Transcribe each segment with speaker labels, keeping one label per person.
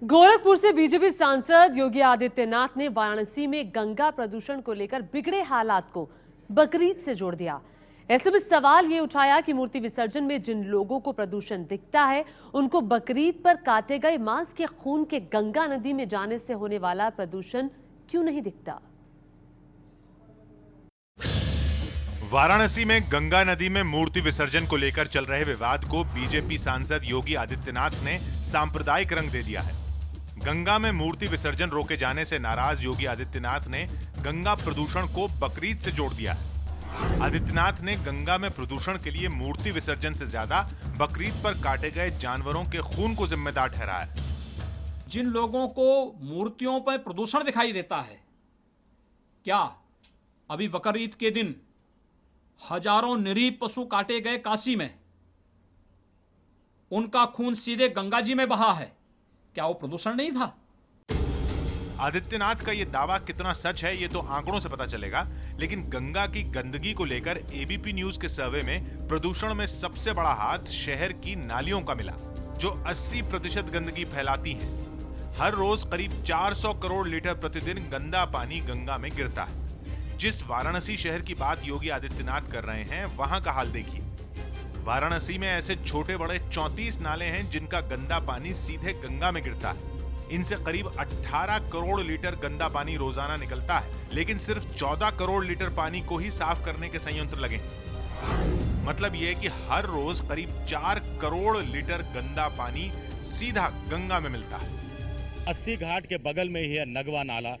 Speaker 1: गोरखपुर से बीजेपी सांसद योगी आदित्यनाथ ने वाराणसी में गंगा प्रदूषण को लेकर बिगड़े हालात को बकरीद से जोड़ दिया। ऐसे में सवाल ये उठाया कि मूर्ति विसर्जन में जिन लोगों को प्रदूषण दिखता है, उनको बकरीद पर काटे गए मांस के खून के गंगा नदी में जाने से होने वाला प्रदूषण क्यों नहीं दिखता।
Speaker 2: वाराणसी में गंगा नदी में मूर्ति विसर्जन को लेकर चल रहे विवाद को बीजेपी सांसद योगी आदित्यनाथ ने सांप्रदायिक रंग दे दिया है। गंगा में मूर्ति विसर्जन रोके जाने से नाराज योगी आदित्यनाथ ने गंगा प्रदूषण को बकरीद से जोड़ दिया है। आदित्यनाथ ने गंगा में प्रदूषण के लिए मूर्ति विसर्जन से ज्यादा बकरीद पर काटे गए जानवरों के खून को जिम्मेदार ठहराया।
Speaker 3: जिन लोगों को मूर्तियों पर प्रदूषण दिखाई देता है, क्या अभी बकरीद के दिन हजारों निरीह पशु काटे गए काशी में, उनका खून सीधे गंगा जी में बहा है, क्या वो प्रदूषण नहीं था?
Speaker 2: आदित्यनाथ का ये दावा कितना सच है ये तो आंकड़ों से पता चलेगा, लेकिन गंगा की गंदगी को लेकर एबीपी न्यूज के सर्वे में प्रदूषण में सबसे बड़ा हाथ शहर की नालियों का मिला, जो 80% गंदगी फैलाती हैं। हर रोज करीब 400 करोड़ लीटर प्रतिदिन गंदा पानी गंगा में गिरता है। जिस वाराणसी शहर की बात योगी आदित्यनाथ कर रहे हैं, वहां का हाल देखिए। वाराणसी में ऐसे छोटे बड़े 34 नाले हैं जिनका गंदा पानी सीधे गंगा में गिरता है। इनसे करीब 18 करोड़ लीटर गंदा पानी रोजाना निकलता है, लेकिन सिर्फ 14 करोड़ लीटर पानी को ही साफ करने के संयंत्र लगे हैं। मतलब यह कि हर रोज करीब 4 करोड़ लीटर गंदा पानी सीधा गंगा में मिलता है।
Speaker 4: 80 घाट के बगल में ही है नगवा नाला,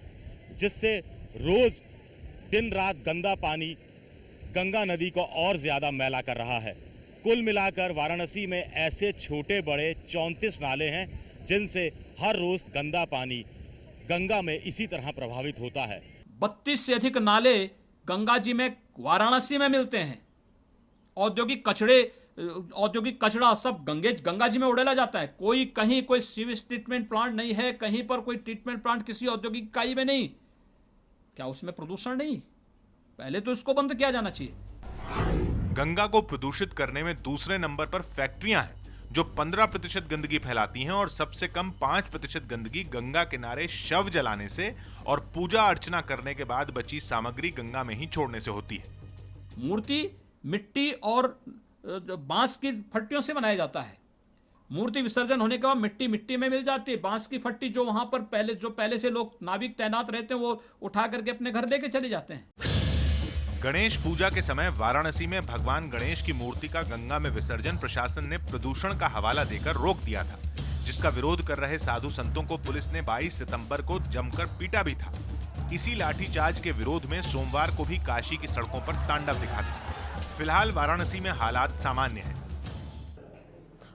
Speaker 4: जिससे रोज दिन रात गंदा पानी गंगा नदी को और ज्यादा मैला कर रहा है। कुल मिलाकर वाराणसी में ऐसे छोटे बड़े 34 नाले हैं जिनसे हर रोज गंदा पानी गंगा में इसी तरह प्रभावित होता है।
Speaker 3: 32 से अधिक नाले गंगा जी में वाराणसी में मिलते हैं। औद्योगिक कचरा सब गंगा जी में उड़ेला जाता है। कहीं कोई सीवेज ट्रीटमेंट प्लांट नहीं है, कहीं पर कोई ट्रीटमेंट प्लांट किसी औद्योगिक इकाई में नहीं। क्या उसमें प्रदूषण नहीं? पहले तो इसको बंद किया जाना चाहिए।
Speaker 2: गंगा को प्रदूषित करने में दूसरे नंबर पर फैक्ट्रियां हैं, जो 15% गंदगी फैलाती हैं, और सबसे कम 5% गंदगी गंगा किनारे शव जलाने से और पूजा अर्चना करने के बाद बची सामग्री गंगा में ही छोड़ने से होती है।
Speaker 3: मूर्ति मिट्टी और बांस की फट्टियों से बनाया जाता है। मूर्ति विसर्जन होने के बाद मिट्टी में मिल जाती है। बांस की फट्टी जो वहां पर पहले से लोग नाविक तैनात रहते हैं, वो उठा करके अपने घर लेके चले जाते हैं।
Speaker 2: गणेश पूजा के समय वाराणसी में भगवान गणेश की मूर्ति का गंगा में विसर्जन प्रशासन ने प्रदूषण का हवाला देकर रोक दिया था, जिसका विरोध कर रहे साधु संतों को पुलिस ने 22 सितंबर को जमकर पीटा भी था। इसी लाठीचार्ज के विरोध में सोमवार को भी काशी की सड़कों पर तांडव दिखा था। फिलहाल वाराणसी में हालात सामान्य हैं।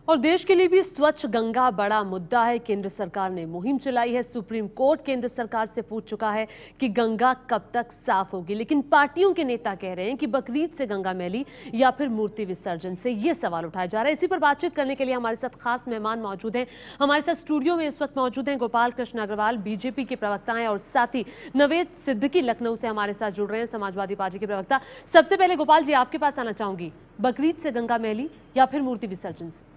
Speaker 1: और देश के लिए भी स्वच्छ गंगा बड़ा मुद्दा है। केंद्र सरकार ने मुहिम चलाई है। सुप्रीम कोर्ट केंद्र सरकार से पूछ चुका है कि गंगा कब तक साफ होगी, लेकिन पार्टियों के नेता कह रहे हैं कि बकरीद से गंगा मैली या फिर मूर्ति विसर्जन से। ये सवाल उठाया जा रहा है। इसी पर बातचीत करने के लिए हमारे साथ खास मेहमान मौजूद हैं। हमारे साथ स्टूडियो में इस वक्त मौजूद हैं गोपाल कृष्ण अग्रवाल, बीजेपी के प्रवक्ता हैं, और साथ ही नवेद सिद्दीकी लखनऊ से हमारे साथ जुड़ रहे हैं, समाजवादी पार्टी के प्रवक्ता। सबसे पहले गोपाल जी, आपके पास आना चाहूंगी, बकरीद से गंगा मैली या फिर मूर्ति विसर्जन से?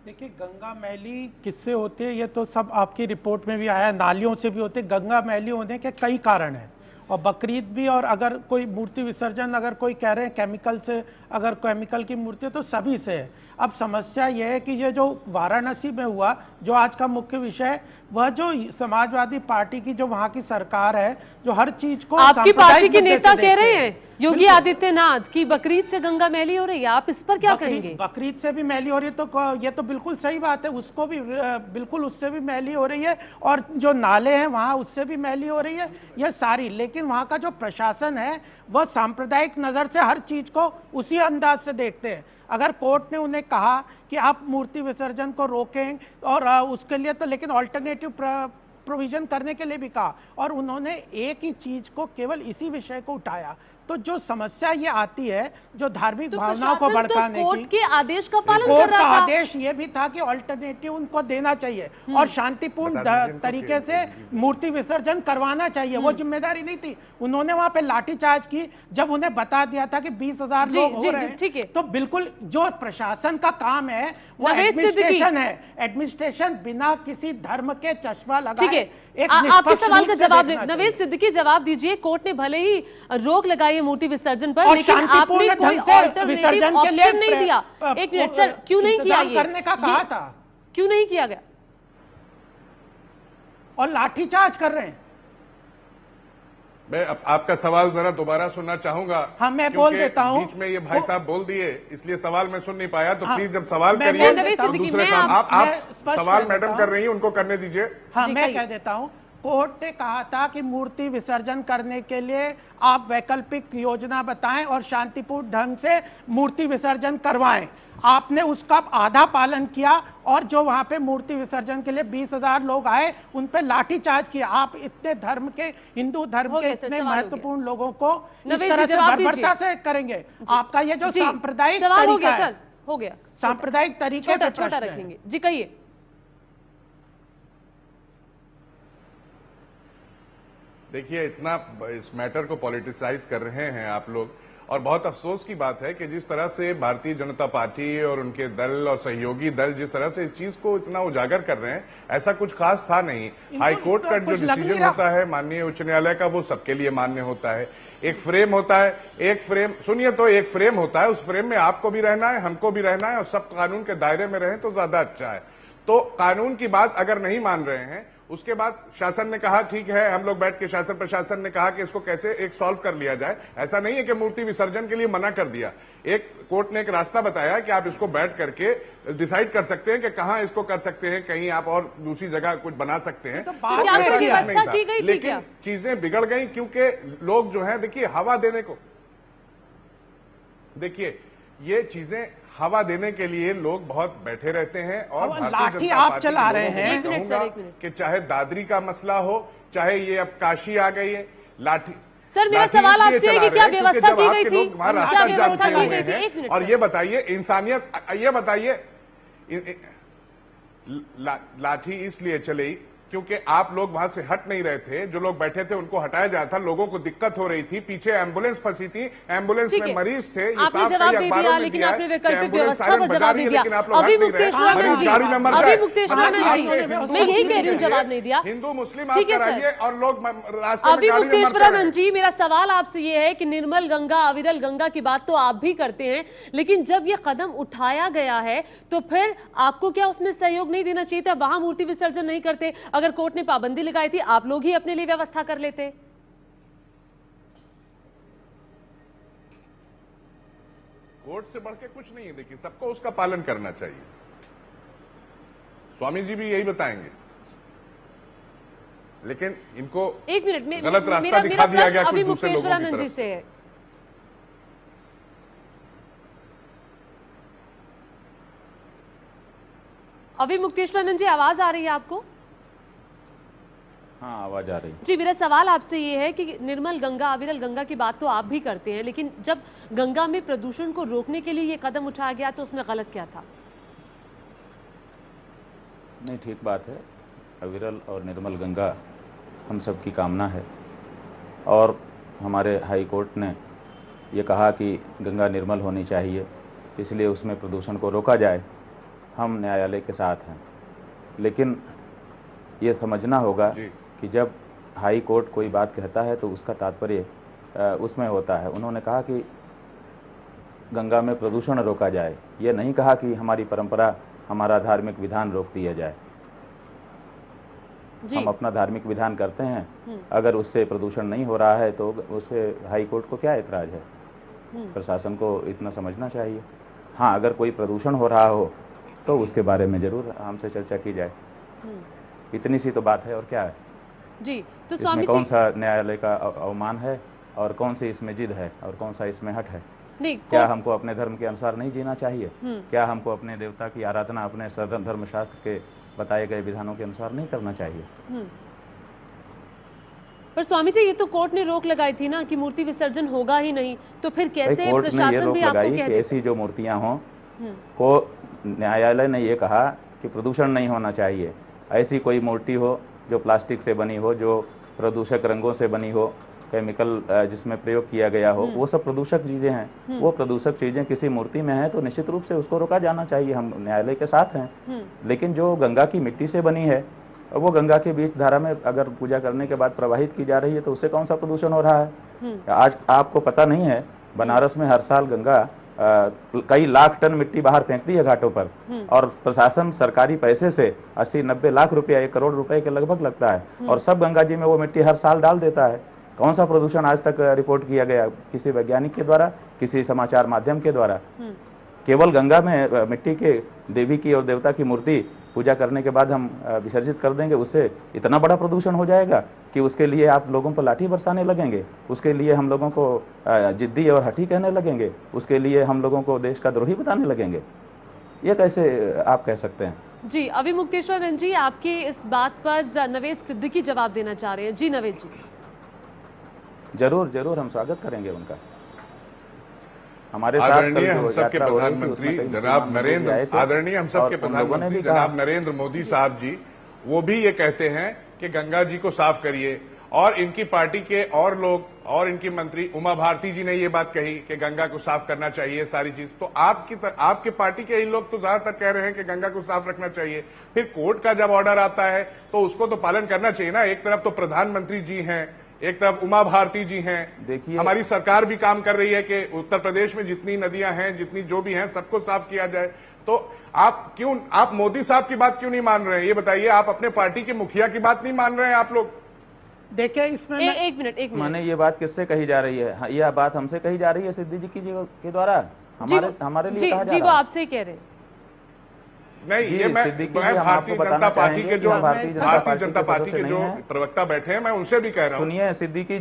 Speaker 5: देखिए, गंगा मैली किससे होती है ये तो सब आपकी रिपोर्ट में भी आया, नालियों से भी होते। गंगा मैली होने के कई कारण हैं, और बकरीद भी, और अगर कोई मूर्ति विसर्जन अगर कोई कह रहे हैं केमिकल से, अगर केमिकल की मूर्ति है तो सभी से है। अब समस्या यह है कि ये जो वाराणसी में हुआ, जो आज का मुख्य विषय है, वह जो समाजवादी पार्टी की जो वहाँ की सरकार है, जो हर चीज को
Speaker 1: आपकी पार्टी के नेता कह रहे हैं योगी आदित्यनाथ की बकरीद से गंगा मैली हो रही है, आप इस पर क्या कहेंगे?
Speaker 5: बकरीद से भी मैली हो रही है तो ये तो बिल्कुल सही बात है, उसको भी बिल्कुल उससे भी मैली हो रही है, और जो नाले हैं वहाँ उससे भी मैली हो रही है, ये सारी। लेकिन वहाँ का जो प्रशासन है वह सांप्रदायिक नज़र से हर चीज़ को उसी अंदाज से देखते हैं। अगर कोर्ट ने उन्हें कहा कि आप मूर्ति विसर्जन को रोकें और उसके लिए तो, लेकिन ऑल्टरनेटिव प्रोविजन करने के लिए भी कहा, और उन्होंने एक ही चीज को, केवल इसी विषय को उठाया, तो जो समस्या ये आती है जो धार्मिक
Speaker 1: तो
Speaker 5: भावनाओं को
Speaker 1: प्रशासन तो
Speaker 5: भड़काने
Speaker 1: कोर्ट
Speaker 5: की,
Speaker 1: के आदेश का पालन कर
Speaker 5: कोर्ट का
Speaker 1: रहा था।
Speaker 5: आदेश ये भी था कि ऑल्टरनेटिव उनको देना चाहिए और शांतिपूर्ण तरीके से मूर्ति विसर्जन करवाना चाहिए। वो जिम्मेदारी नहीं थी, उन्होंने वहां पे लाठीचार्ज की। जब उन्हें बता दिया था कि 20,000
Speaker 1: जी,
Speaker 5: लोग हो
Speaker 1: जी,
Speaker 5: रहे
Speaker 1: जी, ठीक है।
Speaker 5: हैं, तो बिल्कुल जो प्रशासन का काम है वो
Speaker 1: नवेद सिद्दीकी।
Speaker 5: एडमिनिस्ट्रेशन है। एडमिनिस्ट्रेशन बिना किसी धर्म के चश्मा लगाए
Speaker 1: ठीक है,
Speaker 5: एक
Speaker 1: आपके
Speaker 5: निष्पक्ष
Speaker 1: सवाल
Speaker 5: रूप
Speaker 1: का
Speaker 5: से
Speaker 1: जवाब
Speaker 5: देखना
Speaker 1: नवेद
Speaker 5: चाहिए।
Speaker 1: सिद्दीकी जवाब दीजिए। कोर्ट ने भले ही रोक लगाई है मूर्ति विसर्जन पर,
Speaker 5: और
Speaker 1: लेकिन आपने
Speaker 5: शांतिपूर्ण
Speaker 1: कोई
Speaker 5: ढंग से
Speaker 1: ऑल्टरनेटिव
Speaker 5: विसर्जन के लिए
Speaker 1: ऑप्शन नहीं दिया। एक मिनट सर, क्यों नहीं किया
Speaker 5: इंतजाम करने का कहा था
Speaker 1: क्यों नहीं किया गया?
Speaker 5: और लाठीचार्ज कर रहे हैं।
Speaker 6: मैं आपका सवाल जरा दोबारा सुनना चाहूंगा।
Speaker 5: हाँ, मैं बोल
Speaker 6: क्योंकि
Speaker 5: देता हूं।
Speaker 6: बीच में ये भाई साहब बोल दिए, इसलिए सवाल मैं सुन नहीं पाया। तो
Speaker 5: हाँ,
Speaker 6: प्लीज जब सवाल
Speaker 5: मैं
Speaker 6: करिए
Speaker 5: बोल देता
Speaker 6: तो
Speaker 5: हूं।
Speaker 6: दूसरे
Speaker 1: मैं
Speaker 6: सवाल आप
Speaker 5: मैं स्पष्ट
Speaker 6: सवाल
Speaker 5: कर
Speaker 6: मैडम
Speaker 5: देता
Speaker 6: कर
Speaker 5: हूं।
Speaker 6: रही हैं, उनको करने दीजिए।
Speaker 5: हाँ,
Speaker 1: जी,
Speaker 5: मैं
Speaker 1: कहिए।
Speaker 5: कह देता हूं। कोर्ट ने कहा था कि मूर्ति विसर्जन करने के लिए आप वैकल्पिक योजना बताएं और शांतिपूर्ण ढंग से मूर्ति विसर्जन करवाएं। आपने उसका आधा पालन किया और जो वहां पे मूर्ति विसर्जन के लिए 20,000 लोग आए उन पे लाठीचार्ज किया। आप इतने धर्म के, हिंदू धर्म
Speaker 1: हो
Speaker 5: के
Speaker 1: गया सर,
Speaker 5: इतने
Speaker 1: सवाल हो गया।
Speaker 5: महत्वपूर्ण लोगों को इस
Speaker 1: नवेद
Speaker 5: तरह
Speaker 1: जी,
Speaker 5: से
Speaker 1: जवाब
Speaker 5: बर्बरता
Speaker 1: दीजिए।
Speaker 5: से करेंगे? आपका ये जो
Speaker 1: जी,
Speaker 5: सांप्रदायिक
Speaker 1: सवाल हो
Speaker 5: तरीका
Speaker 1: गया
Speaker 5: है,
Speaker 1: सर, हो गया।
Speaker 5: सांप्रदायिक तरीके
Speaker 1: छोटा
Speaker 5: पे
Speaker 1: छोटा
Speaker 5: प्रश्न है।
Speaker 1: रखेंगे जी, कहिए।
Speaker 6: देखिए, इतना इस मैटर को पॉलिटिसाइज कर रहे हैं आप लोग, और बहुत अफसोस की बात है कि जिस तरह से भारतीय जनता पार्टी और उनके दल और सहयोगी दल जिस तरह से इस चीज को इतना उजागर कर रहे हैं, ऐसा कुछ खास था नहीं। हाई कोर्ट का जो
Speaker 5: कुछ लग नहीं
Speaker 6: डिसीजन
Speaker 5: रहा।
Speaker 6: होता है माननीय उच्च न्यायालय का, वो सबके लिए मान्य होता है। एक फ्रेम होता है, एक फ्रेम सुनिए, तो एक फ्रेम होता है, उस फ्रेम में आपको भी रहना है, हमको भी रहना है, और सब कानून के दायरे में रहें तो ज्यादा अच्छा है। तो कानून की बात अगर नहीं मान रहे हैं, उसके बाद शासन ने कहा ठीक है, हम लोग बैठ के शासन प्रशासन ने कहा कि इसको कैसे एक सॉल्व कर लिया जाए। ऐसा नहीं है कि मूर्ति विसर्जन के लिए मना कर दिया। एक कोर्ट ने एक रास्ता बताया कि आप इसको बैठ करके डिसाइड कर सकते हैं कि कहां इसको कर सकते हैं, कहीं आप और दूसरी जगह कुछ बना सकते हैं।
Speaker 5: तो बात
Speaker 1: क्या
Speaker 6: ऐसा
Speaker 1: कोई
Speaker 6: कुछ
Speaker 1: व्यवस्था
Speaker 6: नहीं था।
Speaker 1: की गई थी
Speaker 6: लेकिन
Speaker 1: क्या?
Speaker 6: चीजें बिगड़ गई क्योंकि लोग जो है, देखिए हवा देने को, देखिए ये चीजें हवा देने के लिए लोग बहुत बैठे रहते हैं। और
Speaker 5: अब
Speaker 6: भारतीय
Speaker 5: लाठी
Speaker 6: जनता
Speaker 5: आप
Speaker 6: पार्टी
Speaker 5: चला
Speaker 6: के
Speaker 5: रहे
Speaker 6: लोगों को
Speaker 5: हैं।
Speaker 6: मैं
Speaker 1: एक मिनट सर,
Speaker 6: कहूंगा
Speaker 1: एक मिनट।
Speaker 6: कि चाहे दादरी का मसला हो, चाहे ये अब काशी आ गई है, लाठी
Speaker 1: सर, मेरा
Speaker 6: लाठी
Speaker 1: सवाल
Speaker 6: इसलिए
Speaker 1: आपसे है
Speaker 6: चला
Speaker 1: कि
Speaker 6: रहे
Speaker 1: क्या
Speaker 6: हैं क्योंकि
Speaker 1: व्यवस्था
Speaker 6: जब
Speaker 1: की
Speaker 6: आपके
Speaker 1: गई थी?
Speaker 6: लोग वहां
Speaker 1: क्या
Speaker 6: रास्ता
Speaker 1: व्यवस्था
Speaker 6: जाम
Speaker 1: की
Speaker 6: किए
Speaker 1: गई
Speaker 6: हुए
Speaker 1: थी?
Speaker 6: हैं।
Speaker 1: एक मिनट
Speaker 6: और
Speaker 1: सर।
Speaker 6: ये बताइए इंसानियत, ये बताइए लाठी इसलिए चली क्योंकि आप लोग वहां से हट नहीं रहे थे। जो लोग बैठे थे उनको हटाया जा था, लोगों को दिक्कत हो रही थी, पीछे एम्बुलेंस फंसी थी, एम्बुलेंस
Speaker 1: ठीक
Speaker 6: में
Speaker 1: है।
Speaker 6: मरीज थे। ये
Speaker 1: आपने
Speaker 6: साफ
Speaker 1: जवाब
Speaker 6: कई
Speaker 1: दे
Speaker 6: अखबारों
Speaker 1: दिया,
Speaker 6: में
Speaker 1: लेकिन
Speaker 6: दिया
Speaker 1: आपने
Speaker 6: है
Speaker 1: वैकल्पिक
Speaker 6: कि एम्बुलेंस
Speaker 1: व्यवस्था
Speaker 6: सायरन
Speaker 1: पर
Speaker 6: बजा
Speaker 1: जवाब
Speaker 6: रही
Speaker 1: नहीं
Speaker 6: है,
Speaker 1: दिया।
Speaker 6: लेकिन आप लोग
Speaker 1: अभी
Speaker 6: हट नहीं रहे।
Speaker 1: मुक्तेश्वरानंद
Speaker 6: मरीज
Speaker 1: जी,
Speaker 6: गाड़ी में मर
Speaker 1: अभी
Speaker 6: जाए।
Speaker 1: मुक्तेश्वरानंद
Speaker 6: मतलब
Speaker 1: जी,
Speaker 6: आपके हिंदू
Speaker 1: मैं यही
Speaker 6: मुस्लिम
Speaker 1: कह रही हूँ,
Speaker 6: के लिए,
Speaker 1: जवाब नहीं दिया।
Speaker 6: हिंदू मुस्लिम
Speaker 1: ठीक
Speaker 6: आप
Speaker 1: है सर।
Speaker 6: कराइए और लोग रास्ते में
Speaker 1: अभी
Speaker 6: गाड़ी में मरते
Speaker 1: मुक्तेश्वरानंद
Speaker 6: रहे।
Speaker 1: जी, मेरा सवाल आपसे ये है कि निर्मल गंगा, अविरल गंगा की बात तो आप भी करते हैं, लेकिन जब ये कदम उठाया गया है तो फिर आपको क्या उसमें सहयोग नहीं देना चाहिए था? वहां मूर्ति विसर्जन नहीं करते, अगर कोर्ट ने पाबंदी लगाई थी, आप लोग ही अपने लिए व्यवस्था कर लेते।
Speaker 6: कोर्ट से बढ़ के कुछ नहीं है। देखिए, सबको उसका पालन करना चाहिए। स्वामी जी भी यही बताएंगे, लेकिन इनको
Speaker 1: एक मिनट में
Speaker 6: गलत रास्ता
Speaker 1: मेरा
Speaker 6: दिखा दिया
Speaker 1: प्रश्न
Speaker 6: गया
Speaker 1: अभी
Speaker 6: कुछ दूसरे लोगों की
Speaker 1: मुक्तेश्वरानंद जी
Speaker 6: तरफ
Speaker 1: से है। अभी मुक्तेश्वरानंद जी, आवाज आ रही है आपको?
Speaker 7: हाँ, आवाज आ रही है।
Speaker 1: जी, मेरा सवाल आपसे ये है कि निर्मल गंगा, अविरल गंगा की बात तो आप भी करते हैं, लेकिन जब गंगा में प्रदूषण को रोकने के लिए ये कदम उठाया गया तो उसमें गलत क्या था?
Speaker 7: नहीं, ठीक बात है। अविरल और निर्मल गंगा हम सब की कामना है, और हमारे हाई कोर्ट ने ये कहा कि गंगा निर्मल होनी चाहिए, इसलिए उसमें प्रदूषण को रोका जाए। हम न्यायालय के साथ हैं, लेकिन ये समझना होगा
Speaker 6: जी।
Speaker 7: कि जब हाई कोर्ट कोई बात कहता है तो उसका तात्पर्य उसमें होता है। उन्होंने कहा कि गंगा में प्रदूषण रोका जाए, ये नहीं कहा कि हमारी परंपरा, हमारा धार्मिक विधान रोक दिया जाए।
Speaker 1: जी,
Speaker 7: हम अपना धार्मिक विधान करते हैं, अगर उससे प्रदूषण नहीं हो रहा है तो उससे हाई कोर्ट को क्या ऐतराज है? प्रशासन को इतना समझना चाहिए। हाँ, अगर कोई प्रदूषण हो रहा हो तो उसके बारे में जरूर हमसे चर्चा की जाए। इतनी सी तो बात है, और क्या है
Speaker 1: जी। तो
Speaker 7: इसमें?
Speaker 1: स्वामी
Speaker 7: कौन
Speaker 1: जी,
Speaker 7: सा न्यायालय का अवमान है, और कौन सी इसमें जिद है, और कौन सा इसमें हट है?
Speaker 1: नहीं,
Speaker 7: क्या हमको अपने धर्म के अनुसार नहीं जीना चाहिए? क्या हमको अपने देवता की आराधना अपने सनातन धर्मशास्त्र के बताए गए विधानों के अनुसार नहीं करना चाहिए?
Speaker 1: पर स्वामी जी, ये तो कोर्ट ने रोक लगाई थी ना कि मूर्ति विसर्जन होगा ही नहीं, तो फिर कैसे
Speaker 7: कोर्ट ने ये
Speaker 1: प्रशासन
Speaker 7: रोक
Speaker 1: भी आपको
Speaker 7: लगाई
Speaker 1: कह
Speaker 7: कि
Speaker 1: देता?
Speaker 7: ऐसी जो मूर्तियां हों को न्यायालय ने ये कहा कि प्रदूषण नहीं होना चाहिए। ऐसी कोई मूर्ति हो जो प्लास्टिक से बनी हो, जो प्रदूषक रंगों से बनी हो, केमिकल जिसमें प्रयोग किया गया हो, वो सब प्रदूषक चीजें हैं। वो प्रदूषक चीजें किसी मूर्ति में है तो निश्चित रूप से उसको रोका जाना चाहिए, हम न्यायालय के साथ हैं। लेकिन जो गंगा की मिट्टी से बनी है, वो गंगा के बीच धारा में अगर पूजा करने के बाद प्रवाहित की जा रही है तो उससे कौन सा प्रदूषण हो रहा है? आज आपको पता नहीं है, बनारस में हर साल गंगा कई लाख टन मिट्टी बाहर फेंकती है घाटों पर, और प्रशासन सरकारी पैसे से 80-90 लाख रुपया, 1 करोड़ रुपए के लगभग लगता है, और सब गंगा जी में वो मिट्टी हर साल डाल देता है। कौन सा प्रदूषण आज तक रिपोर्ट किया गया किसी वैज्ञानिक के द्वारा, किसी समाचार माध्यम के द्वारा? केवल गंगा में मिट्टी के देवी की और देवता की मूर्ति पूजा करने के बाद हम विसर्जित कर देंगे, उससे इतना बड़ा प्रदूषण हो जाएगा कि उसके लिए आप लोगों पर लाठी बरसाने लगेंगे, उसके लिए हम लोगों को जिद्दी और हठी कहने लगेंगे, उसके लिए हम लोगों को देश का द्रोही बताने लगेंगे। ये कैसे आप कह सकते हैं?
Speaker 1: जी, अभी मुक्तेश्वर जी, आपकी इस बात पर नवेद सिद्दीकी जवाब देना चाह रहे हैं। जी नवेद जी।
Speaker 7: जरूर जरूर, हम स्वागत करेंगे उनका। हमारे
Speaker 6: आदरणीय हम सबके प्रधानमंत्री जनाब नरेंद्र, आदरणीय हम सबके प्रधानमंत्री जनाब नरेंद्र मोदी साहब जी, वो भी ये कहते हैं कि गंगा जी को साफ करिए, और इनकी पार्टी के और लोग और इनकी मंत्री उमा भारती जी ने ये बात कही कि गंगा को साफ करना चाहिए, सारी चीज। तो आपके पार्टी के इन लोग तो ज्यादातर कह रहे हैं कि गंगा को साफ रखना चाहिए। फिर कोर्ट का जब ऑर्डर आता है तो उसको तो पालन करना चाहिए ना। एक तरफ तो प्रधानमंत्री जी हैं, एक तरफ उमा भारती जी हैं,
Speaker 7: देखिए
Speaker 6: हमारी सरकार भी काम कर रही है कि उत्तर प्रदेश में जितनी नदियां हैं, जितनी जो भी हैं, सबको साफ किया जाए। तो आप मोदी साहब की बात क्यों नहीं मान रहे हैं, ये बताइए? आप अपने पार्टी के मुखिया की बात नहीं मान रहे हैं आप लोग?
Speaker 5: देखिए इसमें
Speaker 1: एक मिनट
Speaker 7: माने ये बात किससे कही जा रही है? यह बात हमसे कही जा रही है सिद्धि जी के द्वारा, हमारे लिए कहा जा रहा है।
Speaker 1: वो आपसे ही कह रहे हैं।
Speaker 6: नहीं, ये मैं भारतीय जनता पार्टी के जो प्रवक्ता बैठे हैं, मैं उनसे भी कह रहा हूँ।
Speaker 7: सुनिए सिद्दीकी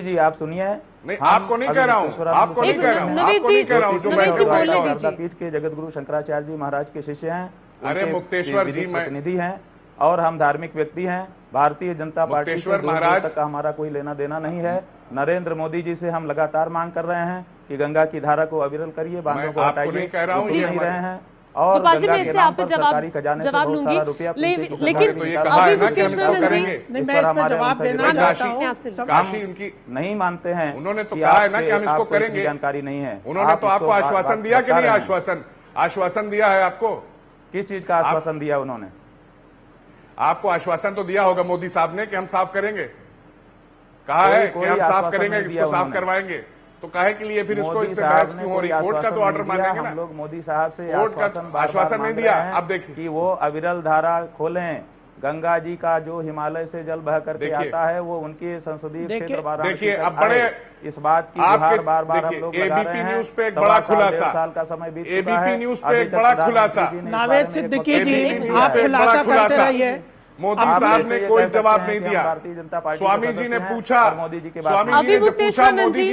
Speaker 7: जी, आप सुनिए।
Speaker 6: नहीं, आपको नहीं कह रहा हूँ, आपको नहीं कह रहा हूँ, आपको नहीं कह रहा हूँ। जो मैं
Speaker 7: पीठ के जगत गुरु शंकराचार्य जी महाराज के शिष्य हैं,
Speaker 6: अरे मुक्तेश्वर जी,
Speaker 7: प्रतिनिधि हैं, और हम धार्मिक व्यक्ति हैं। भारतीय जनता पार्टी से
Speaker 6: महाराज
Speaker 7: तक हमारा कोई लेना देना नहीं है। नरेंद्र मोदी जी से हम लगातार मांग कर रहे हैं कि गंगा की धारा को अविरल करिए, बांधों को हटाइए,
Speaker 6: नहीं कह रहा हूँ,
Speaker 7: नहीं रहे हैं। और
Speaker 1: गोपाल जी, मैं इससे आप पे जवाब लूंगी, लेकिन अभी मुक्तेश्वर जी,
Speaker 5: नहीं, मैं इसमें जवाब देना चाहता हूं।
Speaker 6: काशी उनकी
Speaker 7: नहीं मानते हैं,
Speaker 6: उन्होंने तो कहा है ना कि हम इसको करेंगे,
Speaker 7: जानकारी नहीं है।
Speaker 6: उन्होंने तो आपको आश्वासन दिया कि नहीं? आश्वासन दिया है आपको?
Speaker 7: किस चीज का आश्वासन दिया उन्होंने?
Speaker 6: आपको आश्वासन तो दिया होगा मोदी साहब ने कि हम साफ करेंगे, कहा है कि हम साफ करेंगे, इसको साफ करवाएंगे। तो काहे के लिए फिर इसको इतने बहस क्यों हो रही? कोर्ट का तो ऑर्डर मानेंगे ना।
Speaker 7: हम लोग मोदी साहब से
Speaker 6: कोर्ट का आश्वासन नहीं दिया। अब देखिए
Speaker 7: कि वो अविरल धारा खोलें। गंगा जी का जो हिमालय से जल बह करके आता है वो उनके संसदीय क्षेत्र वाराणसी।
Speaker 6: देखिए, अब बड़े
Speaker 7: इस बात की बार बार हम लोग
Speaker 6: एबीपी न्यूज पे एक बड़ा खुलासा,
Speaker 7: साल का समय बीत चुका है।
Speaker 6: एबीपी न्यूज पे एक बड़ा खुलासा,
Speaker 5: नावेद सिद्दीकी जी, आप खुलासा करते रहिए।
Speaker 6: मोदी साहब ने कोई जवाब नहीं दिया। स्वामी जी ने पूछा, मोदी जी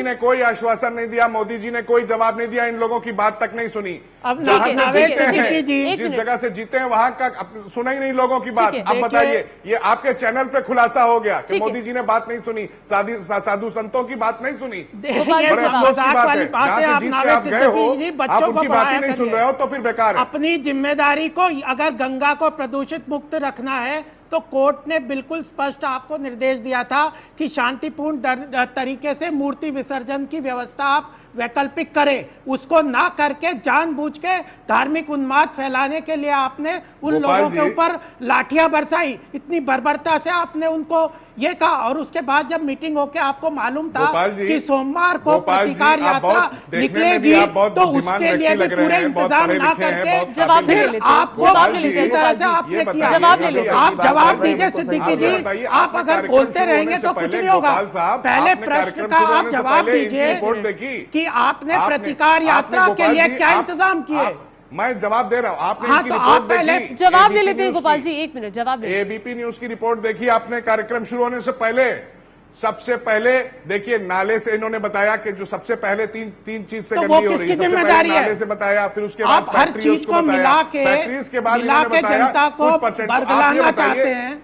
Speaker 6: ने कोई आश्वासन नहीं दिया, मोदी जी ने कोई जवाब नहीं दिया, इन लोगों की बात तक नहीं सुनी। जहां से जीते हैं, जिस जगह से जीते हैं, वहां का सुना ही नहीं लोगों की बात। अब बताइए, ये आपके चैनल पे खुलासा हो गया कि मोदी जी ने बात नहीं सुनी, साधु संतों की बात नहीं सुनी। बड़े अफसोस की बात है, जहां से जीत के आप गए हो, आप उनकी बात ही नहीं सुन रहे हो, तो फिर बेकार है।
Speaker 5: अपनी जिम्मेदारी को, अगर गंगा को प्रदूषित मुक्त रखना है तो कोर्ट ने बिल्कुल स्पष्ट आपको निर्देश दिया था कि शांतिपूर्ण तरीके से मूर्ति विसर्जन की व्यवस्था आप वैकल्पिक करें। उसको ना करके जानबूझ के धार्मिक उन्माद फैलाने के लिए आपने उन लोगों के ऊपर लाठियां बरसाई, इतनी बर्बरता से आपने उनको ये कहा। और उसके बाद जब मीटिंग होके आपको मालूम था कि सोमवार को प्रतिकार यात्रा निकलेगी, तो उसके लिए भी पूरे इंतजाम ना करके फिर आपको इसी तरह से आपने किया। आप जवाब दीजिए सिद्दीकी जी, आप अगर बोलते रहेंगे तो कुछ नहीं होगा। पहले प्रश्न का आप जवाब दीजिए कि आपने प्रतिकार यात्रा के लिए क्या इंतजाम किए।
Speaker 6: मैं जवाब दे रहा हूं, आपने
Speaker 5: हाँ, तो आप पहले
Speaker 1: जवाब ले लेते हैं गोपाल जी, एक मिनट जवाब ले।
Speaker 6: एबीपी न्यूज की रिपोर्ट देखी आपने कार्यक्रम शुरू होने से पहले? सबसे पहले देखिए, नाले से इन्होंने बताया कि जो सबसे पहले तीन चीज से गंदगी हो रही है।
Speaker 5: किसकी जिम्मेदारी है?
Speaker 6: नाले से बताया, फिर उसके बाद
Speaker 5: हर चीज को मिला के
Speaker 6: फैक्ट्रीज के बाद
Speaker 5: जनता को बरगलाना चाहते हैं।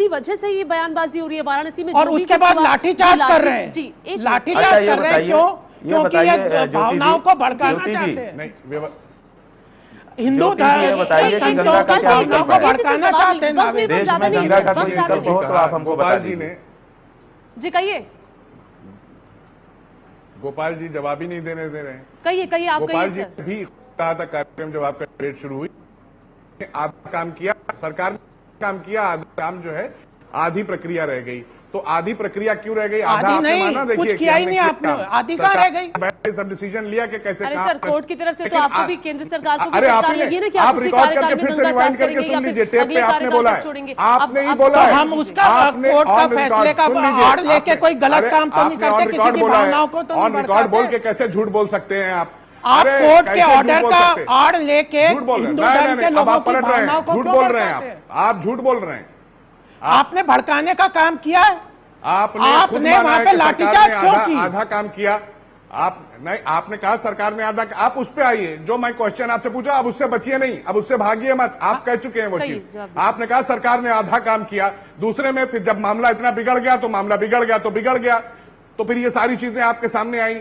Speaker 1: इसी वजह से ये बयानबाजी हो रही है वाराणसी में।
Speaker 5: और
Speaker 1: जो भी
Speaker 5: उसके
Speaker 1: कुछ
Speaker 5: बाद
Speaker 1: हुआ,
Speaker 5: लाठीचार्ज
Speaker 1: जो
Speaker 5: कर रहे हैं
Speaker 1: जी, एक
Speaker 5: लाठीचार्ज
Speaker 7: ये
Speaker 5: कर रहे हैं।
Speaker 7: बताइए।
Speaker 5: क्यों? क्योंकि
Speaker 7: बताइए,
Speaker 5: ये
Speaker 7: ज्योति
Speaker 5: भावनाओं
Speaker 7: जी,
Speaker 5: को भड़काना
Speaker 7: ज्योति जी,
Speaker 5: चाहते हैं।
Speaker 6: नहीं
Speaker 5: हिंदू
Speaker 7: ज्योति जी, ये बताइए कि
Speaker 5: संतों
Speaker 7: गंगा का
Speaker 5: को
Speaker 7: क्या
Speaker 5: भावनाओं को
Speaker 7: विकल्प है?
Speaker 5: भड़काना चाहते हैं नावेद।
Speaker 7: देश
Speaker 1: ज्यादा
Speaker 7: में
Speaker 1: नहीं
Speaker 7: गंगा
Speaker 1: है,
Speaker 7: का
Speaker 1: वक्त
Speaker 7: कोई
Speaker 1: ज्यादा
Speaker 7: विकल्प
Speaker 1: नहीं
Speaker 7: हो तो आप हमको बता
Speaker 6: गोपाल जी
Speaker 7: दीजिए।
Speaker 6: ने
Speaker 1: जी कहिए
Speaker 6: गोपाल जी जवाब ही नहीं देने दे रहे हैं।
Speaker 1: कहिए कहिए आप
Speaker 6: गोपाल
Speaker 1: कहिए
Speaker 6: जी
Speaker 1: सर।
Speaker 6: भी कहा था कार्यक्रम जब आपका डेट शुरू हुई, आधा काम किया सरकार ने, काम किया, आधा काम जो है आधी प्रक्रिया रह गई। तो आधी प्रक्रिया क्यों रह गई? आधा
Speaker 5: आधी
Speaker 6: आपने
Speaker 5: नहीं,
Speaker 6: माना,
Speaker 5: कुछ
Speaker 6: देखिए
Speaker 5: किया ही
Speaker 6: हमने
Speaker 5: नहीं आपने,
Speaker 6: काम।
Speaker 5: आधी कहाँ रह गई?
Speaker 6: बैठे सब डिसीजन लिया कि कैसे
Speaker 1: अरे
Speaker 6: काम
Speaker 1: सर, कोर्ट की तरफ से तो
Speaker 6: लेकिन
Speaker 1: आपको भी केंद्र सरकार को भी
Speaker 6: अरे आप
Speaker 1: सरकार
Speaker 6: ही
Speaker 1: लगी है ना कि
Speaker 6: आप
Speaker 1: उसी
Speaker 6: रिकॉर्ड
Speaker 1: कार्यकाल
Speaker 6: करके
Speaker 1: में
Speaker 6: फिर से
Speaker 1: गंगा
Speaker 6: रिवाइंड
Speaker 1: साफ
Speaker 6: करके
Speaker 1: करेंगे
Speaker 6: सुन
Speaker 1: या
Speaker 6: लीजिए,
Speaker 1: फिर
Speaker 6: टेप
Speaker 1: अगले
Speaker 6: पे आपने
Speaker 1: कार्यकाल
Speaker 6: बोला
Speaker 1: तक
Speaker 6: है,
Speaker 1: छोड़ेंगे।
Speaker 6: आपने ही
Speaker 1: अब
Speaker 6: बोला
Speaker 5: तो
Speaker 6: है,
Speaker 5: हम उसका
Speaker 6: आपने
Speaker 5: कोर्ट का
Speaker 6: on record,
Speaker 5: फैसले का
Speaker 6: सुन लीजिए,
Speaker 5: आड़ लेके कोई गलत
Speaker 6: अरे
Speaker 5: काम तो नहीं
Speaker 6: आपने
Speaker 5: करते,
Speaker 6: on
Speaker 5: किसी
Speaker 6: record
Speaker 5: की
Speaker 6: बोला है,
Speaker 5: भावनाओं को तो नहीं
Speaker 6: on record बोल
Speaker 5: भड़काते।
Speaker 6: के कैसे झूठ बोल सकते हैं आप?
Speaker 5: आप
Speaker 6: अरे,
Speaker 5: कोर्ट के
Speaker 6: कैसे झूठ
Speaker 5: ऑर्डर
Speaker 6: बोल
Speaker 5: का
Speaker 6: सकते हैं?
Speaker 5: आड़ लेके
Speaker 6: झूठ बोल रहे
Speaker 5: हिंदू
Speaker 6: हैं।
Speaker 5: धर्म के
Speaker 6: अब
Speaker 5: लोगों
Speaker 6: आप
Speaker 5: की
Speaker 6: पलट रहे
Speaker 5: भावनाओं
Speaker 6: हैं,
Speaker 5: को
Speaker 6: झूठ
Speaker 5: क्यों
Speaker 6: बोल रहे हैं
Speaker 5: भड़काते हैं?
Speaker 6: आप झूठ बोल रहे हैं।
Speaker 5: आपने भड़काने का काम किया है।
Speaker 6: आपने खुद
Speaker 5: आपने
Speaker 6: माना
Speaker 5: वहां
Speaker 6: है
Speaker 5: पे
Speaker 6: कि सरकार
Speaker 5: लाठीचार्ज
Speaker 6: ने
Speaker 5: क्यों
Speaker 6: आधा
Speaker 5: की?
Speaker 6: आधा काम किया। आप नहीं, आपने कहा सरकार ने आधा, आप उस पे आइए, जो मैं क्वेश्चन आपसे पूछा अब उससे बचिए नहीं, अब उससे भागिए मत, आप कह चुके हैं वो
Speaker 1: कहिए,
Speaker 6: चीज।
Speaker 1: जवाब
Speaker 6: आपने कहा सरकार ने आधा काम किया, दूसरे में फिर जब मामला इतना बिगड़ गया तो मामला बिगड़ गया तो बिगड़ गया, तो फिर ये सारी चीजें आपके सामने आई।